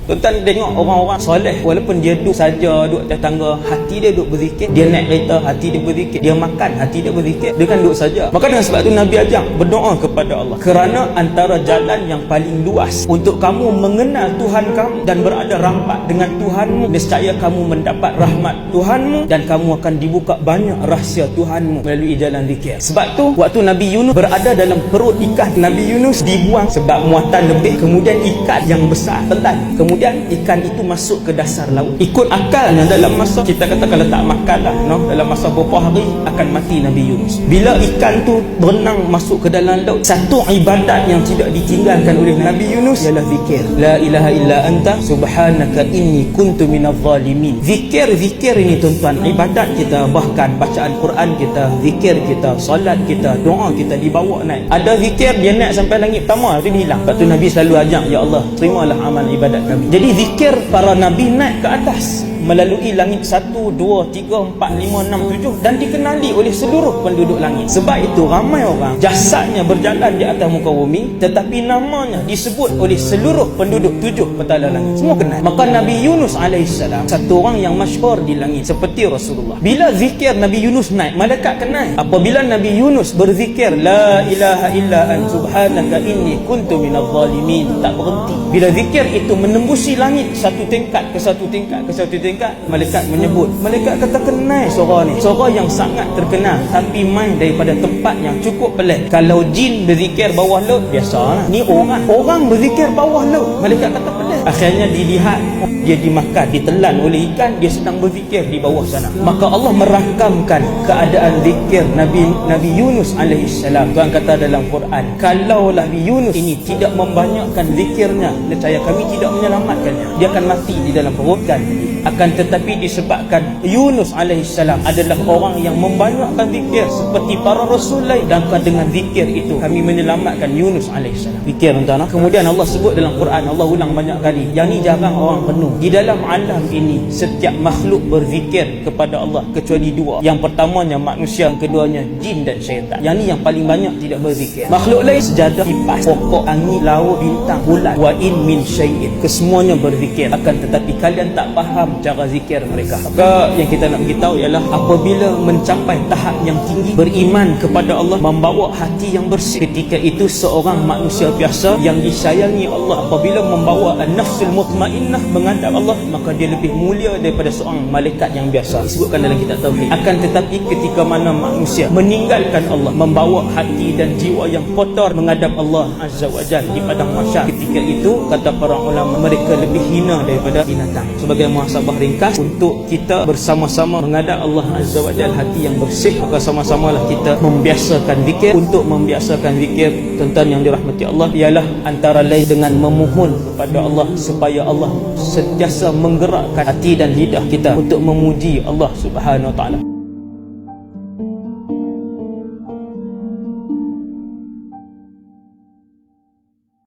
Tuan-tuan tengok orang-orang soleh, walaupun dia duduk saja, duduk atas tangga, hati dia duduk berzikir. Dia naik kereta, hati dia berzikir. Dia makan, hati dia berzikir. Dia kan duduk saja. Maka dengan sebab itu Nabi ajak berdoa kepada Allah. Kerana antara jalan yang paling luas untuk kamu mengenal Tuhan kamu dan berada rapat dengan Tuhanmu, nescaya kamu mendapat rahmat Tuhanmu dan kamu akan dibuka banyak rahsia Tuhanmu melalui jalan zikir. Sebab tu waktu Nabi Yunus berada dalam perut ikan, Nabi Yunus dibuang sebab muatan lebih. Kemudian ikan yang besar telan. Kemudian ikan itu masuk ke dasar laut. Ikut akalnya dalam masa kita kata kalau tak makan lah, no? Dalam masa beberapa hari akan mati Nabi Yunus. Bila ikan tu berenang masuk ke dalam laut, satu ibadat yang tidak ditinggalkan oleh Nabi Yunus ialah zikir. La ilaha illa anta subhanaka inni kuntu minadh zalimin. Zikir ini tuan-tuan, ibadat kita, bahkan bacaan Quran kita, zikir kita, solat kita, doa kita dibawa naik. Ada zikir dia naik sampai langit pertama, dia hilang. Lepas tu Nabi selalu ajak, ya Allah, terimalah amal ibadat kami. Jadi zikir para Nabi naik ke atas melalui langit 1, 2, 3, 4, 5, 6, 7 dan dikenali oleh seluruh penduduk langit. Sebab itu ramai orang jasadnya berjalan di atas muka bumi, tetapi namanya disebut oleh seluruh penduduk 7 petala langit. Semua kenal. Maka Nabi Yunus AS satu orang yang masyhur di langit seperti Rasulullah. Bila zikir Nabi Yunus naik, malaikat kenal. Apabila Nabi Yunus berzikir la ilaha illa anta subhanaka inni kuntu minadh zalimin, tak berhenti. Bila zikir itu menembusi langit satu tingkat ke satu tingkat ke satu tingkat, malaikat menyebut. Malaikat kata kenal suara ni, suara yang sangat terkenal, tapi main daripada tempat yang cukup pelik. Kalau jin berzikir bawah laut biasalah, ni orang berzikir bawah laut. Malaikat kata pelik. Akhirnya dilihat dia dimakan, ditelan oleh ikan, dia sedang berzikir di bawah sana. Maka Allah merakamkan keadaan zikir Nabi Yunus alaihissalam. Tuhan kata dalam Quran, kalau Nabi Yunus ini tidak membanyakkan zikirnya, nescaya kami tidak menyelamatkannya. Dia akan mati di dalam perut kan. Akan tetapi disebabkan Yunus alaihissalam adalah orang yang membanyakkan zikir seperti para rasul lain, dan dengan zikir itu kami menyelamatkan Yunus alaihissalam. Zikir tuan-tuan. Kemudian Allah sebut dalam Quran, Allah ulang banyak kali. Yang ni jarang orang penuh. Di dalam alam ini setiap makhluk berzikir kepada Allah kecuali dua. Yang pertamanya manusia, yang keduanya jin dan syaitan. Yang ni yang paling banyak tidak berzikir. Makhluk lain sejadah, kipas, pokok, angin, laut, bintang, bulan, wa in min syai'in, kesemuanya berzikir. Akan tetapi kalian tak faham cara zikir mereka. Maka yang kita nak beritahu ialah apabila mencapai tahap yang tinggi, beriman kepada Allah, membawa hati yang bersih, ketika itu seorang manusia biasa yang disayangi Allah apabila membawa an-nafsul mutmainnah menghadap Allah, maka dia lebih mulia daripada seorang malaikat yang biasa. Disebutkan dalam kitab tauhid. Akan tetapi ketika mana manusia meninggalkan Allah, membawa hati dan jiwa yang kotor menghadap Allah Azza wa Jalla di padang mahsyar, ketika itu kata para ulama, mereka lebih hina daripada binatang. Sebagai muhasabah ringkas untuk kita bersama-sama menghadap Allah Azza wa Jalla hati yang bersih, maka sama-samalah kita membiasakan zikir. Untuk membiasakan zikir, tuan-tuan yang dirahmati Allah, ialah antara lain dengan memohon kepada Allah supaya Allah sentiasa menggerakkan hati dan lidah kita untuk memuji Allah Subhanahu wa taala.